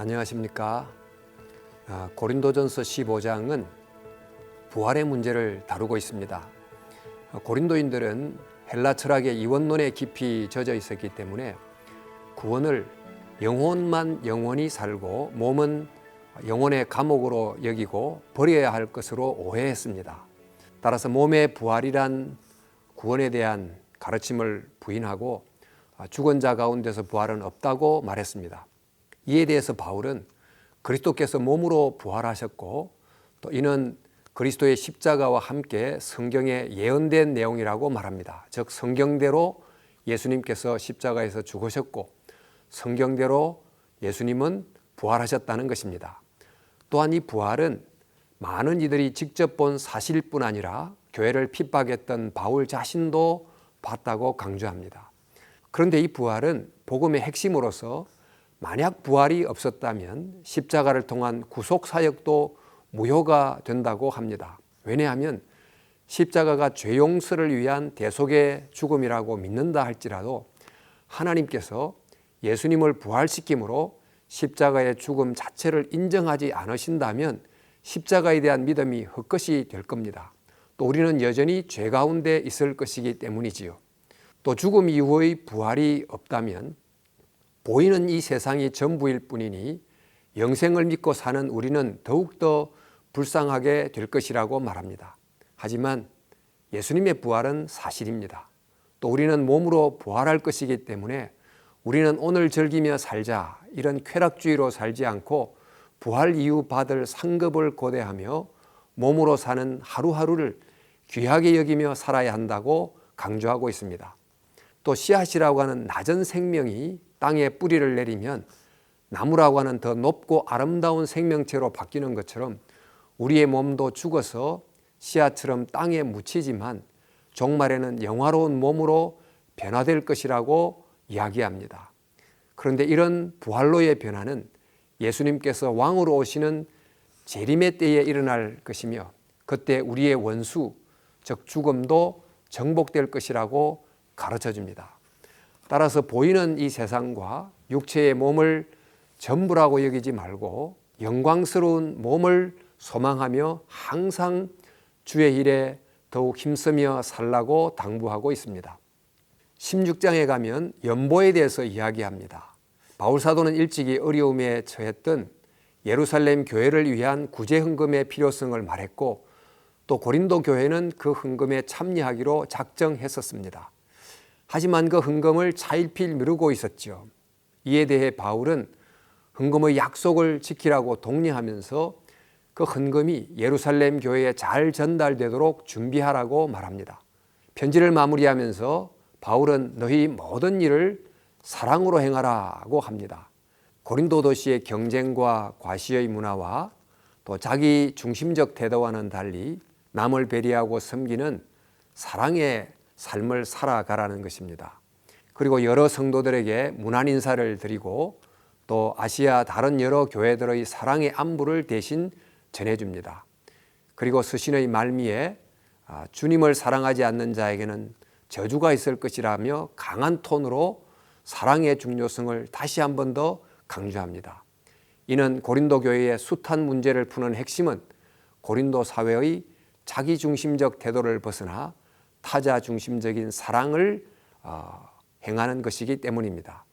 안녕하십니까. 고린도전서 15장은 부활의 문제를 다루고 있습니다. 고린도인들은 헬라 철학의 이원론에 깊이 젖어 있었기 때문에 구원을 영혼만 영원히 살고 몸은 영혼의 감옥으로 여기고 버려야 할 것으로 오해했습니다. 따라서 몸의 부활이란 구원에 대한 가르침을 부인하고 죽은 자 가운데서 부활은 없다고 말했습니다. 이에 대해서 바울은 그리스도께서 몸으로 부활하셨고 또 이는 그리스도의 십자가와 함께 성경에 예언된 내용이라고 말합니다. 즉 성경대로 예수님께서 십자가에서 죽으셨고 성경대로 예수님은 부활하셨다는 것입니다. 또한 이 부활은 많은 이들이 직접 본 사실일 뿐 아니라 교회를 핍박했던 바울 자신도 봤다고 강조합니다. 그런데 이 부활은 복음의 핵심으로서 만약 부활이 없었다면 십자가를 통한 구속 사역도 무효가 된다고 합니다. 왜냐하면 십자가가 죄 용서를 위한 대속의 죽음이라고 믿는다 할지라도 하나님께서 예수님을 부활시킴으로 십자가의 죽음 자체를 인정하지 않으신다면 십자가에 대한 믿음이 헛것이 될 겁니다. 또 우리는 여전히 죄 가운데 있을 것이기 때문이지요. 또 죽음 이후의 부활이 없다면 보이는 이 세상이 전부일 뿐이니 영생을 믿고 사는 우리는 더욱더 불쌍하게 될 것이라고 말합니다. 하지만 예수님의 부활은 사실입니다. 또 우리는 몸으로 부활할 것이기 때문에 우리는 오늘 즐기며 살자 이런 쾌락주의로 살지 않고 부활 이후 받을 상급을 고대하며 몸으로 사는 하루하루를 귀하게 여기며 살아야 한다고 강조하고 있습니다. 또 씨앗이라고 하는 낮은 생명이 땅에 뿌리를 내리면 나무라고 하는 더 높고 아름다운 생명체로 바뀌는 것처럼 우리의 몸도 죽어서 씨앗처럼 땅에 묻히지만 종말에는 영화로운 몸으로 변화될 것이라고 이야기합니다. 그런데 이런 부활로의 변화는 예수님께서 왕으로 오시는 재림의 때에 일어날 것이며 그때 우리의 원수, 즉 죽음도 정복될 것이라고 가르쳐 줍니다. 따라서 보이는 이 세상과 육체의 몸을 전부라고 여기지 말고 영광스러운 몸을 소망하며 항상 주의 일에 더욱 힘쓰며 살라고 당부하고 있습니다. 16장에 가면 연보에 대해서 이야기합니다. 바울 사도는 일찍이 어려움에 처했던 예루살렘 교회를 위한 구제 헌금의 필요성을 말했고 또 고린도 교회는 그 헌금에 참여하기로 작정했었습니다. 하지만 그 헌금을 차일피일 미루고 있었죠. 이에 대해 바울은 헌금의 약속을 지키라고 독려하면서 그 헌금이 예루살렘 교회에 잘 전달되도록 준비하라고 말합니다. 편지를 마무리하면서 바울은 너희 모든 일을 사랑으로 행하라고 합니다. 고린도 도시의 경쟁과 과시의 문화와 또 자기 중심적 태도와는 달리 남을 배려하고 섬기는 사랑의 삶을 살아가라는 것입니다. 그리고 여러 성도들에게 문안 인사를 드리고 또 아시아 다른 여러 교회들의 사랑의 안부를 대신 전해줍니다. 그리고 서신의 말미에 주님을 사랑하지 않는 자에게는 저주가 있을 것이라며 강한 톤으로 사랑의 중요성을 다시 한 번 더 강조합니다. 이는 고린도 교회의 숱한 문제를 푸는 핵심은 고린도 사회의 자기중심적 태도를 벗어나 타자 중심적인 사랑을 행하는 것이기 때문입니다.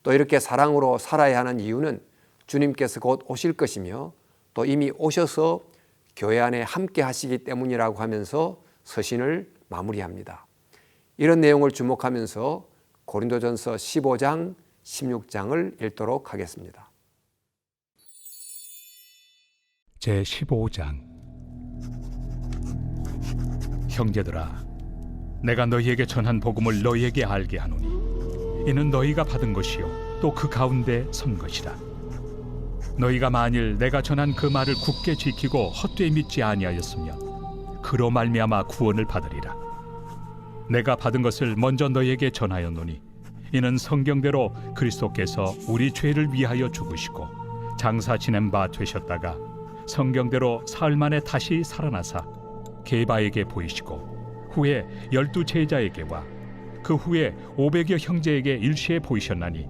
또 이렇게 사랑으로 살아야 하는 이유는 주님께서 곧 오실 것이며 또 이미 오셔서 교회 안에 함께 하시기 때문이라고 하면서 서신을 마무리합니다. 이런 내용을 주목하면서 고린도전서 15장, 16장을 읽도록 하겠습니다. 제15장 형제들아, 내가 너희에게 전한 복음을 너희에게 알게 하노니 이는 너희가 받은 것이요 또 그 가운데 선 것이라. 너희가 만일 내가 전한 그 말을 굳게 지키고 헛되이 믿지 아니하였으면 그로 말미암아 구원을 받으리라. 내가 받은 것을 먼저 너희에게 전하였노니 이는 성경대로 그리스도께서 우리 죄를 위하여 죽으시고 장사 지낸 바 되셨다가 성경대로 사흘 만에 다시 살아나사 게바에게 보이시고 후에 12 제자에게와 그 후에 500여 형제에게 일시에 보이셨나니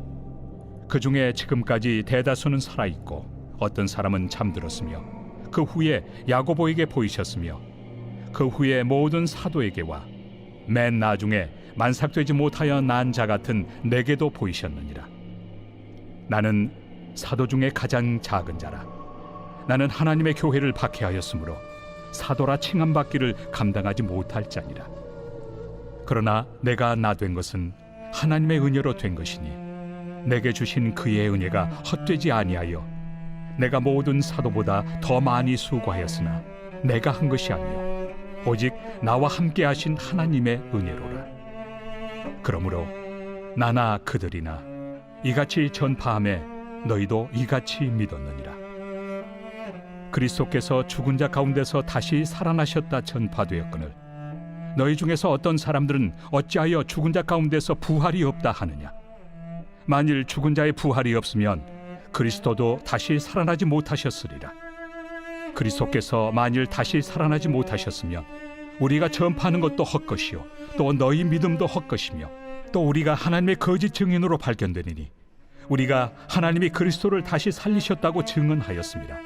그 중에 지금까지 대다수는 살아있고 어떤 사람은 잠들었으며 그 후에 야고보에게 보이셨으며 그 후에 모든 사도에게와 맨 나중에 만삭되지 못하여 난 자 같은 내게도 보이셨느니라. 나는 사도 중에 가장 작은 자라. 나는 하나님의 교회를 박해하였으므로 사도라 칭함받기를 감당하지 못할 자니라. 그러나 내가 나 된 것은 하나님의 은혜로 된 것이니 내게 주신 그의 은혜가 헛되지 아니하여 내가 모든 사도보다 더 많이 수고하였으나 내가 한 것이 아니요 오직 나와 함께 하신 하나님의 은혜로라. 그러므로 나나 그들이나 이같이 전파함에 너희도 이같이 믿었느니라. 그리스도께서 죽은 자 가운데서 다시 살아나셨다 전파되었거늘 너희 중에서 어떤 사람들은 어찌하여 죽은 자 가운데서 부활이 없다 하느냐. 만일 죽은 자의 부활이 없으면 그리스도도 다시 살아나지 못하셨으리라. 그리스도께서 만일 다시 살아나지 못하셨으면 우리가 전파하는 것도 헛것이요 또 너희 믿음도 헛것이며 또 우리가 하나님의 거짓 증인으로 발견되리니 우리가 하나님이 그리스도를 다시 살리셨다고 증언하였습니다.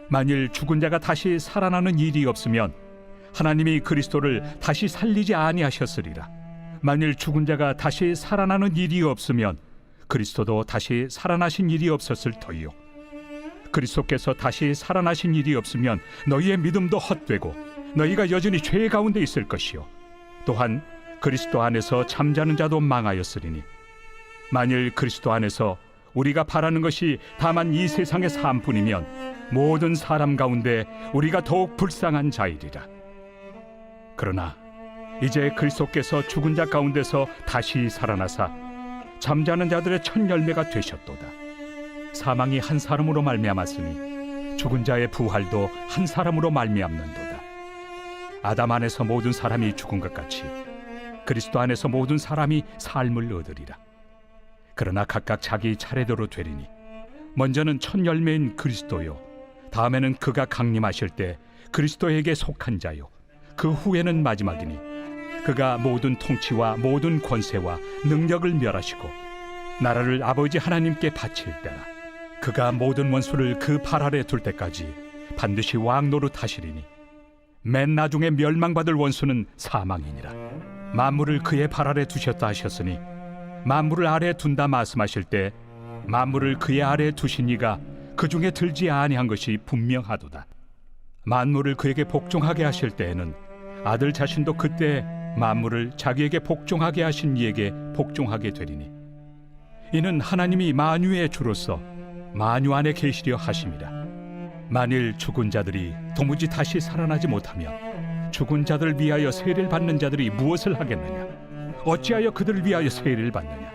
만일 죽은 자가 다시 살아나는 일이 없으면 하나님이 그리스도를 다시 살리지 아니하셨으리라. 만일 죽은 자가 다시 살아나는 일이 없으면 그리스도도 다시 살아나신 일이 없었을 터이요 그리스도께서 다시 살아나신 일이 없으면 너희의 믿음도 헛되고 너희가 여전히 죄 가운데 있을 것이요 또한 그리스도 안에서 잠자는 자도 망하였으리니 만일 그리스도 안에서 우리가 바라는 것이 다만 이 세상의 삶뿐이면 모든 사람 가운데 우리가 더욱 불쌍한 자이리라. 그러나 이제 그리스도께서 죽은 자 가운데서 다시 살아나사 잠자는 자들의 첫 열매가 되셨도다. 사망이 한 사람으로 말미암았으니 죽은 자의 부활도 한 사람으로 말미암는도다. 아담 안에서 모든 사람이 죽은 것 같이 그리스도 안에서 모든 사람이 삶을 얻으리라. 그러나 각각 자기 차례대로 되리니 먼저는 첫 열매인 그리스도요 다음에는 그가 강림하실 때 그리스도에게 속한 자요 그 후에는 마지막이니 그가 모든 통치와 모든 권세와 능력을 멸하시고 나라를 아버지 하나님께 바칠 때라. 그가 모든 원수를 그 발 아래 둘 때까지 반드시 왕 노릇하시리니 맨 나중에 멸망받을 원수는 사망이니라. 만물을 그의 발 아래 두셨다 하셨으니 만물을 아래 둔다 말씀하실 때 만물을 그의 아래 두신 이가 그 중에 들지 아니한 것이 분명하도다. 만물을 그에게 복종하게 하실 때에는 아들 자신도 그때 만물을 자기에게 복종하게 하신 이에게 복종하게 되리니 이는 하나님이 만유의 주로서 만유 안에 계시려 하심이라. 만일 죽은 자들이 도무지 다시 살아나지 못하면 죽은 자들을 위하여 세례를 받는 자들이 무엇을 하겠느냐? 어찌하여 그들을 위하여 세례를 받느냐?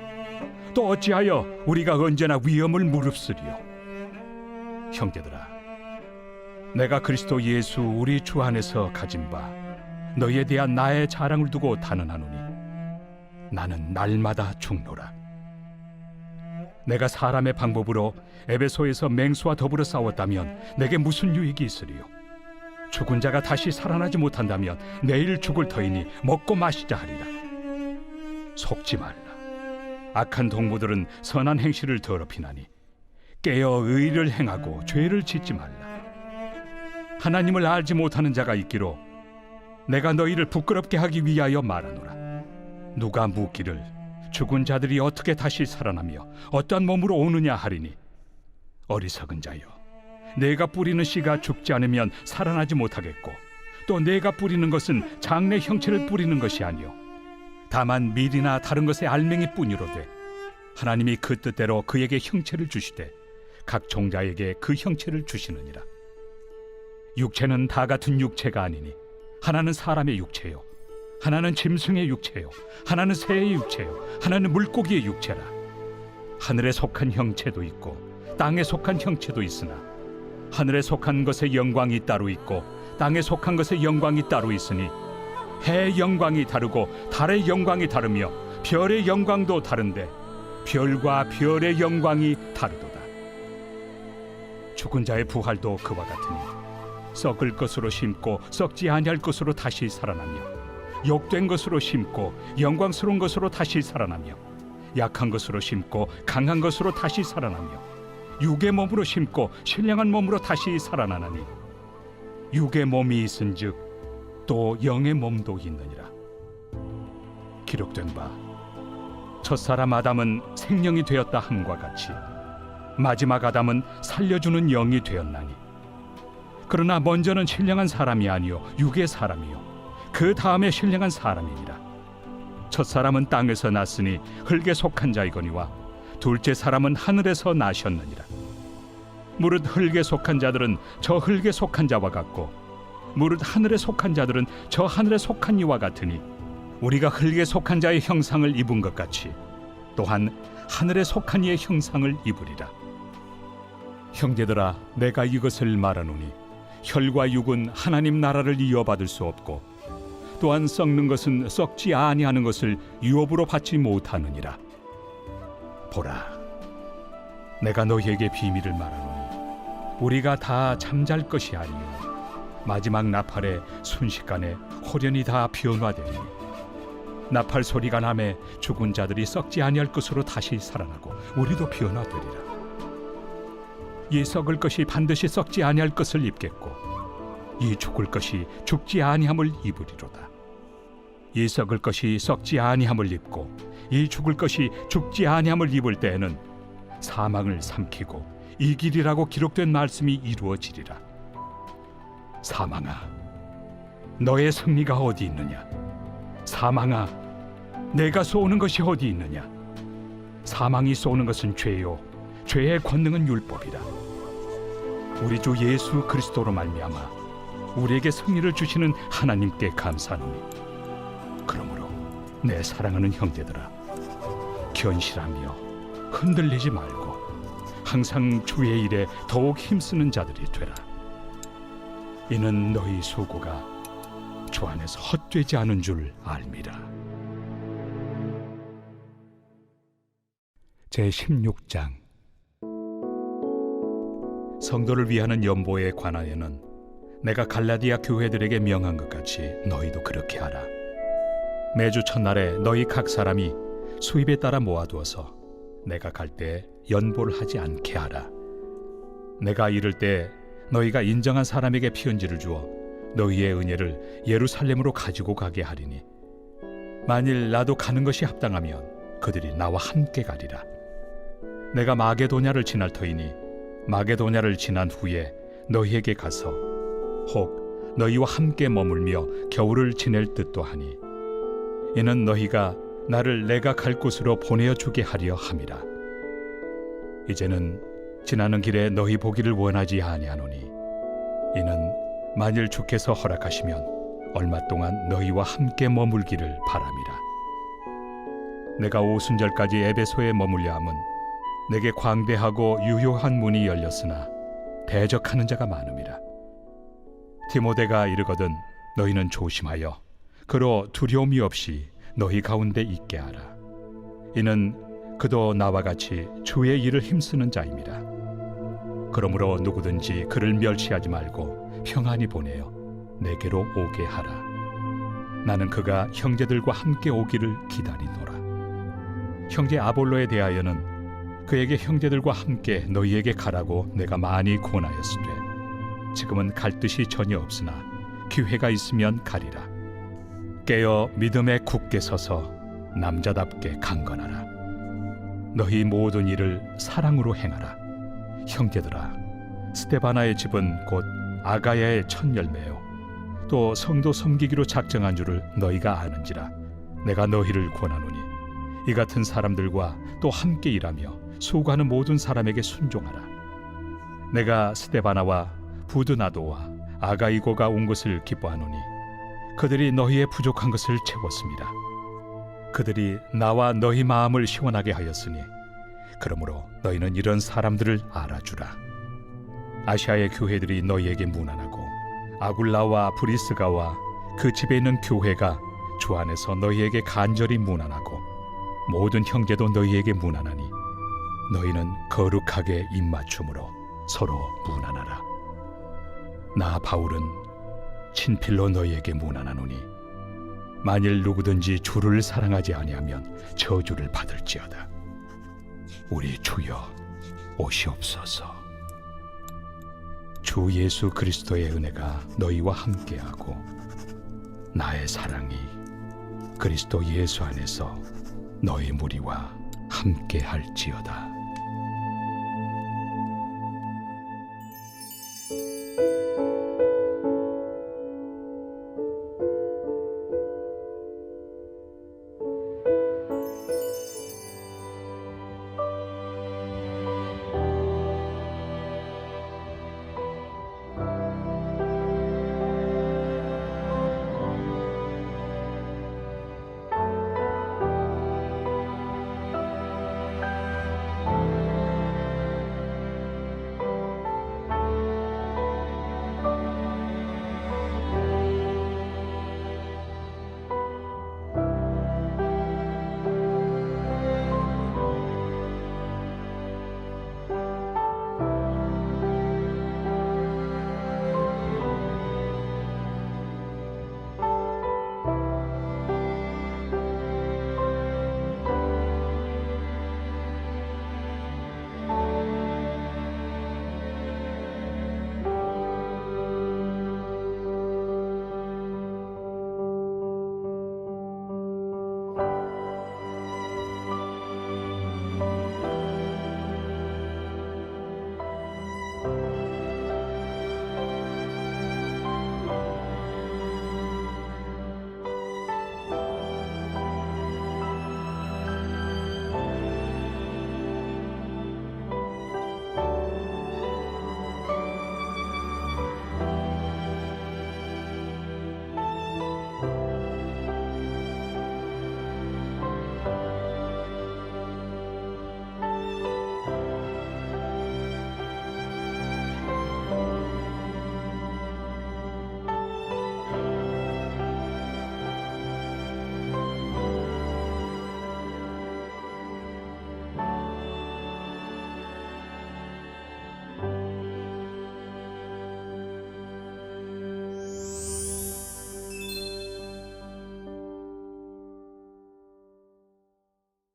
또 어찌하여 우리가 언제나 위험을 무릅쓰리요? 형제들아, 내가 그리스도 예수 우리 주 안에서 가진 바 너희에 대한 나의 자랑을 두고 단언하노니 나는 날마다 죽노라. 내가 사람의 방법으로 에베소에서 맹수와 더불어 싸웠다면 내게 무슨 유익이 있으리요? 죽은 자가 다시 살아나지 못한다면 내일 죽을 터이니 먹고 마시자 하리라. 속지 말라. 악한 동무들은 선한 행실을 더럽히나니 깨어 의를 행하고 죄를 짓지 말라. 하나님을 알지 못하는 자가 있기로 내가 너희를 부끄럽게 하기 위하여 말하노라. 누가 묻기를 죽은 자들이 어떻게 다시 살아나며 어떠한 몸으로 오느냐 하리니 어리석은 자여, 내가 뿌리는 씨가 죽지 않으면 살아나지 못하겠고 또 내가 뿌리는 것은 장래 형체를 뿌리는 것이 아니요 다만 밀이나 다른 것의 알맹이 뿐이로되 하나님이 그 뜻대로 그에게 형체를 주시되 각 종자에게 그 형체를 주시느니라. 육체는 다 같은 육체가 아니니 하나는 사람의 육체요 하나는 짐승의 육체요 하나는 새의 육체요 하나는 물고기의 육체라. 하늘에 속한 형체도 있고 땅에 속한 형체도 있으나 하늘에 속한 것의 영광이 따로 있고 땅에 속한 것의 영광이 따로 있으니 해의 영광이 다르고 달의 영광이 다르며 별의 영광도 다른데 별과 별의 영광이 다르도다. 죽은 자의 부활도 그와 같으니 썩을 것으로 심고 썩지 아니할 것으로 다시 살아나며 욕된 것으로 심고 영광스러운 것으로 다시 살아나며 약한 것으로 심고 강한 것으로 다시 살아나며 육의 몸으로 심고 신령한 몸으로 다시 살아나나니 육의 몸이 있은즉 또 영의 몸도 있느니라. 기록된 바 첫사람 아담은 생명이 되었다 함과 같이 마지막 아담은 살려주는 영이 되었나니 그러나 먼저는 신령한 사람이 아니요 육의 사람이요 그 다음에 신령한 사람이니라. 첫사람은 땅에서 났으니 흙에 속한 자이거니와 둘째 사람은 하늘에서 나셨느니라. 무릇 흙에 속한 자들은 저 흙에 속한 자와 같고 무릇 하늘에 속한 자들은 저 하늘에 속한 이와 같으니 우리가 흙에 속한 자의 형상을 입은 것 같이 또한 하늘에 속한 이의 형상을 입으리라. 형제들아, 내가 이것을 말하노니 혈과 육은 하나님 나라를 이어받을 수 없고 또한 썩는 것은 썩지 아니하는 것을 유업으로 받지 못하느니라. 보라, 내가 너희에게 비밀을 말하노니 우리가 다 잠잘 것이 아니요 마지막 나팔에 순식간에 호련히 다 변화되니 나팔 소리가 나매 죽은 자들이 썩지 아니할 것으로 다시 살아나고 우리도 변화되리라. 이 썩을 것이 반드시 썩지 아니할 것을 입겠고 이 죽을 것이 죽지 아니함을 입으리로다. 이 썩을 것이 썩지 아니함을 입고 이 죽을 것이 죽지 아니함을 입을 때에는 사망을 삼키고 이기리라고 기록된 말씀이 이루어지리라. 사망아, 너의 승리가 어디 있느냐? 사망아, 내가 쏘는 것이 어디 있느냐? 사망이 쏘는 것은 죄요 죄의 권능은 율법이라. 우리 주 예수 그리스도로 말미암아 우리에게 승리를 주시는 하나님께 감사하노니 그러므로 내 사랑하는 형제들아, 견실하며 흔들리지 말고 항상 주의 일에 더욱 힘쓰는 자들이 되라. 이는 너희 수고가 주 안에서 헛되지 않은 줄 알미라. 제16장. 성도를 위하는 연보에 관하여는 내가 갈라디아 교회들에게 명한 것 같이 너희도 그렇게 하라. 매주 첫날에 너희 각 사람이 수입에 따라 모아두어서 내가 갈 때 연보를 하지 않게 하라. 내가 이를 때 너희가 인정한 사람에게 편지를 주어 너희의 은혜를 예루살렘으로 가지고 가게 하리니 만일 나도 가는 것이 합당하면 그들이 나와 함께 가리라. 내가 마게도냐를 지날 터이니 마게도냐를 지난 후에 너희에게 가서 혹 너희와 함께 머물며 겨울을 지낼 듯도 하니 이는 너희가 나를 내가 갈 곳으로 보내어 주게 하려 함이라. 이제는 지나는 길에 너희 보기를 원하지 아니하노니 이는 만일 주께서 허락하시면 얼마 동안 너희와 함께 머물기를 바람이라. 내가 오순절까지 에베소에 머물려 함은 내게 광대하고 유효한 문이 열렸으나 대적하는 자가 많음이라. 디모데가 이르거든 너희는 조심하여 그로 두려움이 없이 너희 가운데 있게 하라. 이는 그도 나와 같이 주의 일을 힘쓰는 자임이라. 그러므로 누구든지 그를 멸시하지 말고 평안히 보내어 내게로 오게 하라. 나는 그가 형제들과 함께 오기를 기다리노라. 형제 아볼로에 대하여는 그에게 형제들과 함께 너희에게 가라고 내가 많이 권하였으되 지금은 갈 뜻이 전혀 없으나 기회가 있으면 가리라. 깨어 믿음에 굳게 서서 남자답게 강건하라. 너희 모든 일을 사랑으로 행하라. 형제들아, 스데바나의 집은 곧 아가야의 첫 열매요 또 성도 섬기기로 작정한 줄을 너희가 아는지라. 내가 너희를 권하노니 이 같은 사람들과 또 함께 일하며 수고하는 모든 사람에게 순종하라. 내가 스데바나와 부드나도와 아가이고가 온 것을 기뻐하노니 그들이 너희의 부족한 것을 채웠습니다. 그들이 나와 너희 마음을 시원하게 하였으니 그러므로 너희는 이런 사람들을 알아주라. 아시아의 교회들이 너희에게 문안하고 아굴라와 브리스가와 그 집에 있는 교회가 주 안에서 너희에게 간절히 문안하고 모든 형제도 너희에게 문안하니 너희는 거룩하게 입맞춤으로 서로 문안하라. 나 바울은 친필로 너희에게 문안하노니 만일 누구든지 주를 사랑하지 아니하면 저주를 받을지어다. 우리 주여 오시옵소서. 주 예수 그리스도의 은혜가 너희와 함께하고 나의 사랑이 그리스도 예수 안에서 너희 무리와 함께할지어다.